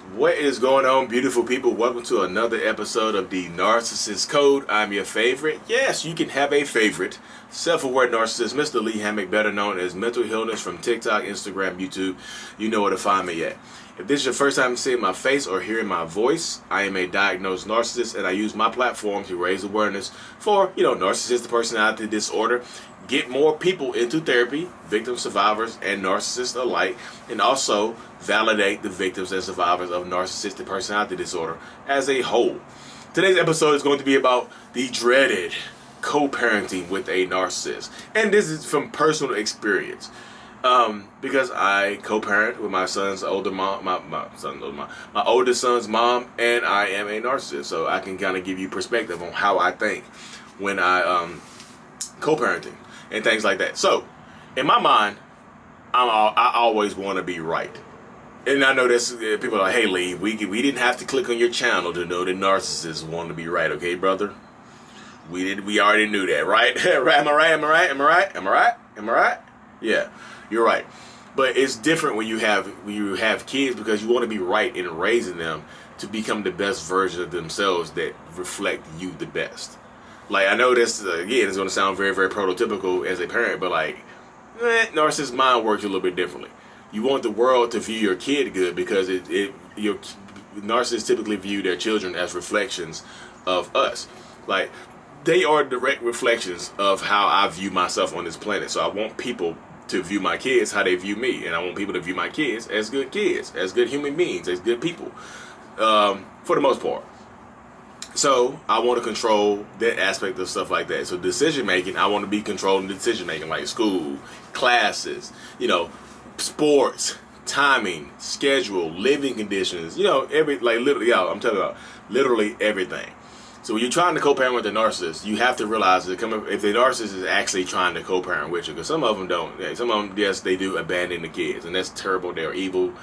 What is going on, beautiful people? Welcome to another episode of the Narcissist Code. I'm your favorite. Yes, you can have a favorite. Self-aware narcissist, Mr. Lee Hammock, better known as Mental Illness from TikTok, Instagram, YouTube. You know where to find me at. If this is your first time seeing my face or hearing my voice, I am a diagnosed narcissist, and I use my platform to raise awareness for, narcissistic personality disorder, get more people into therapy, victims, survivors, and narcissists alike, and also validate the victims and survivors of narcissistic personality disorder as a whole. Today's episode is going to be about the dreaded co-parenting with a narcissist, and this is from personal experience. Because I co-parent with my son's older mom, my oldest son's mom, and I am a narcissist, so I can kind of give you perspective on how I think when I co-parenting and things like that. So, in my mind, I always want to be right, and I know this. People are like, "Hey, Lee, we didn't have to click on your channel to know that narcissists want to be right, okay, brother? We already knew that, right? Right? Am I right? Yeah, you're right. But it's different when you have kids, because you want to be right in raising them to become the best version of themselves that reflect you the best. Like, I know this, again, it's going to sound very, very prototypical as a parent, but narcissist mind works a little bit differently. You want the world to view your kid good, because your narcissists typically view their children as reflections of us. Like, they are direct reflections of how I view myself on this planet. So I want people to view my kids how they view me, and I want people to view my kids, as good human beings, as good people, for the most part. So I want to control that aspect of stuff like that. So decision making, I want to be controlling decision making, like school, classes, sports, timing, schedule, living conditions, I'm talking about literally everything. So when you're trying to co-parent with a narcissist, you have to realize that if the narcissist is actually trying to co-parent with you, because some of them don't. Some of them, yes, they do abandon the kids, and that's terrible. They're evil,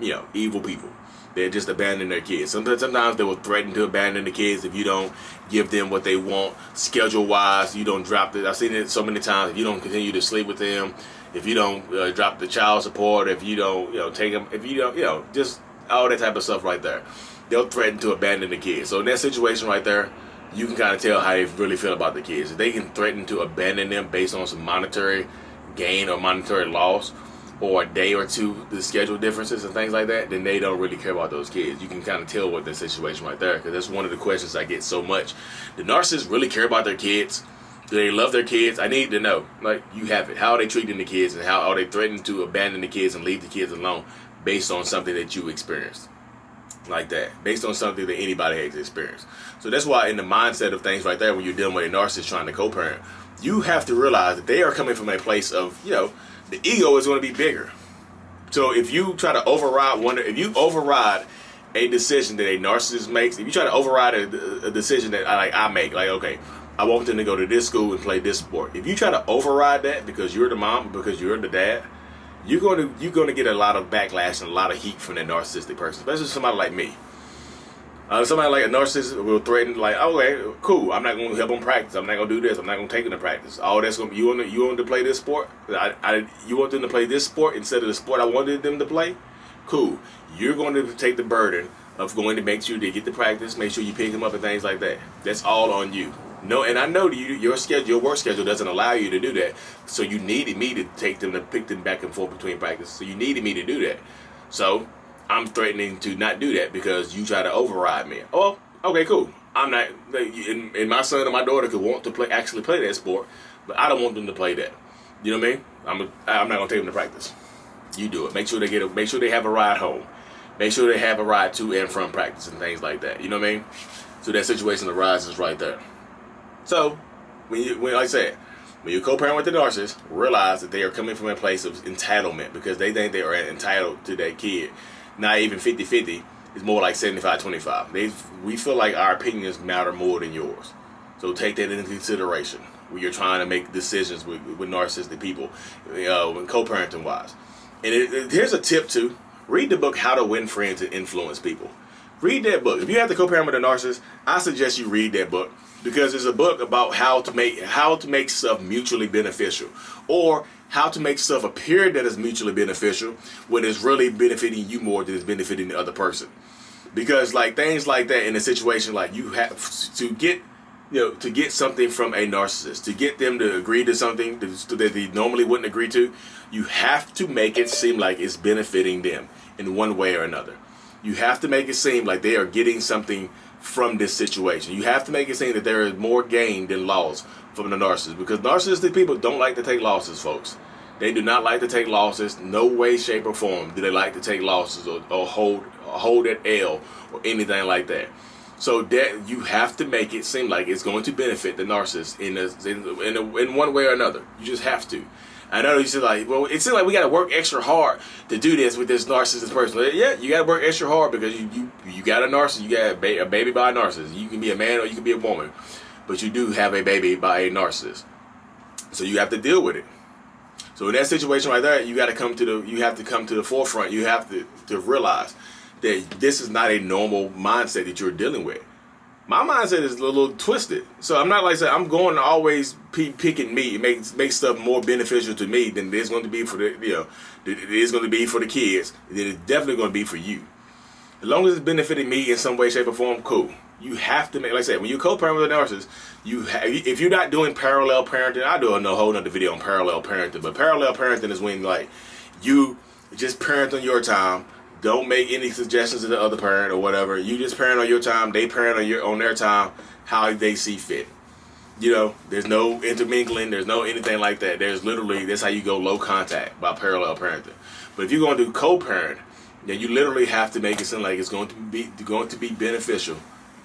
evil people. They just abandon their kids. Sometimes they will threaten to abandon the kids if you don't give them what they want, schedule-wise. You don't drop it. I've seen it so many times. If you don't continue to sleep with them, if you don't drop the child support, if you don't, take them, if you don't, just all that type of stuff right there. They'll threaten to abandon the kids. So in that situation right there, you can kind of tell how they really feel about the kids. If they can threaten to abandon them based on some monetary gain or monetary loss, or a day or two, the schedule differences and things like that, then they don't really care about those kids. You can kind of tell what the situation right there, because that's one of the questions I get so much. Do narcissists really care about their kids? Do they love their kids? I need to know. Like, you have it. How are they treating the kids, and how are they threatening to abandon the kids and leave the kids alone based on something that you experienced? Like that, based on something that anybody has experienced. So that's why in the mindset of things right there, when you're dealing with a narcissist trying to co-parent, you have to realize that they are coming from a place of, the ego is going to be bigger. So if you try to if you override a decision that a narcissist makes, if you try to override a decision that I make, like, okay, I want them to go to this school and play this sport. If you try to override that because you're the mom, because you're the dad, you're going to get a lot of backlash and a lot of heat from that narcissistic person, especially somebody like me. Somebody like a narcissist will threaten, like, okay, cool, I'm not going to help them practice. I'm not going to do this. I'm not going to take them to practice. All that's going to, you want them to play this sport? You want them to play this sport instead of the sport I wanted them to play? Cool. You're going to take the burden of going to make sure they get to practice, make sure you pick them up and things like that. That's all on you. No, and I know your work schedule doesn't allow you to do that. So you needed me to pick them back and forth between practice. So you needed me to do that. So I'm threatening to not do that because you try to override me. Oh, okay, cool. I'm not. And my son or my daughter could want to actually play that sport, but I don't want them to play that. You know what I mean? I'm not gonna take them to practice. You do it. Make sure they have a ride home. Make sure they have a ride to and from practice and things like that. You know what I mean? So that situation arises right there. So, when you co-parent with the narcissist, realize that they are coming from a place of entitlement, because they think they are entitled to that kid. Not even 50-50. It's more like 75-25. We feel like our opinions matter more than yours. So take that into consideration when you're trying to make decisions with narcissistic people, when co-parenting wise. And here's a tip too. Read the book How to Win Friends and Influence People. Read that book. If you have to co-parent with a narcissist, I suggest you read that book, because it's a book about how to make stuff mutually beneficial, or how to make stuff appear that is mutually beneficial when it's really benefiting you more than it's benefiting the other person. Because like things like that in a situation, like you have to get to get something from a narcissist, to get them to agree to something that they normally wouldn't agree to, you have to make it seem like it's benefiting them in one way or another. You have to make it seem like they are getting something from this situation. You have to make it seem that there is more gain than loss from the narcissist, because narcissistic people don't like to take losses, folks. They do not like to take losses. No way, shape, or form do they like to take losses or hold that L or anything like that. So that you have to make it seem like it's going to benefit the narcissist in one way or another. You just have to. I know you said like, well, it seems like we got to work extra hard to do this with this narcissist person. Yeah, you got to work extra hard because you got a narcissist. You got a baby by a narcissist. You can be a man or you can be a woman, but you do have a baby by a narcissist. So you have to deal with it. So in that situation right there, you have to come to the forefront. You have to realize that this is not a normal mindset that you're dealing with. My mindset is a little twisted. So I'm not like saying I'm going to always picking me, make stuff more beneficial to me than it's going to be for it is going to be for the kids. Then it's definitely going to be for you. As long as it's benefiting me in some way, shape, or form, cool. You have to make, like I said, when you co-parent with a narcissist, if you're not doing parallel parenting, I'll do a whole nother video on parallel parenting. But parallel parenting is when like you just parent on your time. Don't make any suggestions to the other parent or whatever. You just parent on your time. They parent on their time, how they see fit. There's no intermingling. There's no anything like that. There's literally, that's how you go low contact by parallel parenting. But if you're going to do co-parent, then you literally have to make it seem like it's going to be beneficial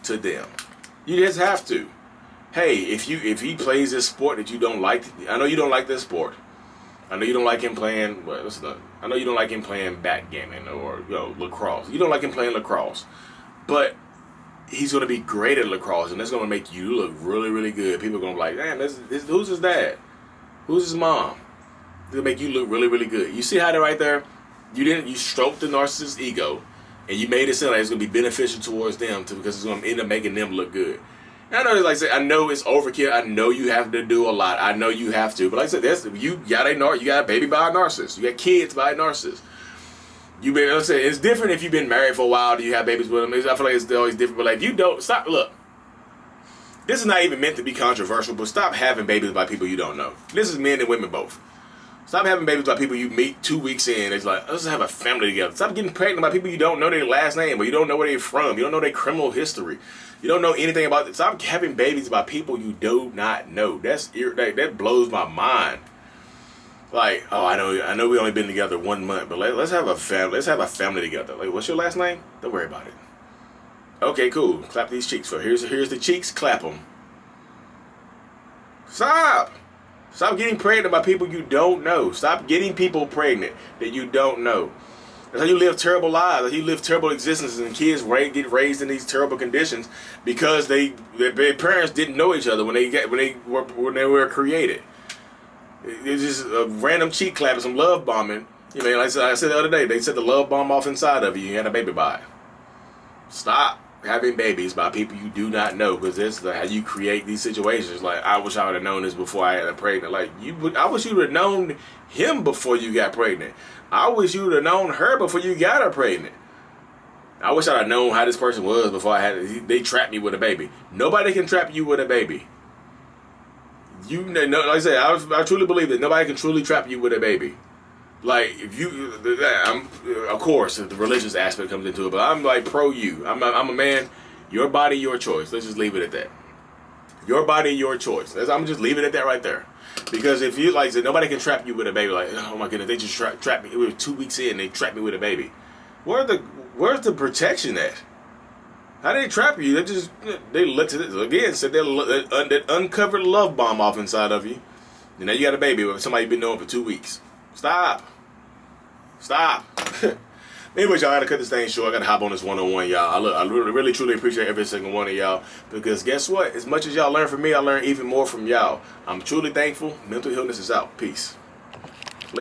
to them. You just have to. Hey, if he plays this sport that you don't like, I know you don't like this sport. I know you don't like him playing. I know you don't like him playing backgammon or lacrosse. You don't like him playing lacrosse, but he's going to be great at lacrosse, and that's going to make you look really, really good. People are going to be like, "Damn, who's his dad? Who's his mom?" It's going to make you look really, really good. You see how they're right there? You stroked the narcissist's ego, and you made it sound like it's going to be beneficial towards them because it's going to end up making them look good. I know, like I said, I know it's overkill. I know you have to do a lot. I know you have to. But like I said, you got a baby by a narcissist. You got kids by a narcissist. It's different if you've been married for a while. Do you have babies with them? I feel like it's always different. But like, if you don't, stop. Look, this is not even meant to be controversial, but stop having babies by people you don't know. This is men and women both. Stop having babies by people you meet 2 weeks in. It's like, let's have a family together. Stop getting pregnant by people you don't know their last name, or you don't know where they're from. You don't know their criminal history. You don't know anything about it. Stop having babies by people you do not know. That blows my mind. Like, oh, I know we only been together 1 month, but let's have a family. Let's have a family together. Like, what's your last name? Don't worry about it. Okay, cool. Clap these cheeks for. Here's the cheeks. Clap them. Stop getting pregnant by people you don't know. Stop getting people pregnant that you don't know. That's how you live terrible lives. That's how you live terrible existences, and kids get raised in these terrible conditions because their parents didn't know each other when they were created. It's just a random cheek clap and some love bombing. Like I said the other day, they set the love bomb off inside of you. You had a baby by it. Stop having babies by people you do not know, because this is how you create these situations. Like, I wish I would have known this before I had a pregnant. Like, I wish you would have known him before you got pregnant. I wish you would have known her before you got her pregnant. I wish I'd have known how this person was before they trapped me with a baby. Nobody can trap you with a baby. Like I said, I truly believe that nobody can truly trap you with a baby. Like, of course, the religious aspect comes into it, but I'm like pro you. I'm a man. Your body, your choice. Let's just leave it at that. Your body, your choice. I'm just leave it at that right there. Because if you, like I said, nobody can trap you with a baby. Like, oh my goodness, they just trapped me. It was 2 weeks in, they trapped me with a baby. Where's the protection at? How did they trap you? They looked at it again, said they uncovered love bomb off inside of you. And now you got a baby with somebody you've been knowing for 2 weeks. Stop. Anyways, y'all, I gotta cut this thing short. I gotta hop on this one-on-one, y'all. I really, truly appreciate every single one of y'all, because guess what? As much as y'all learn from me, I learn even more from y'all. I'm truly thankful. Mental Illness is out. Peace.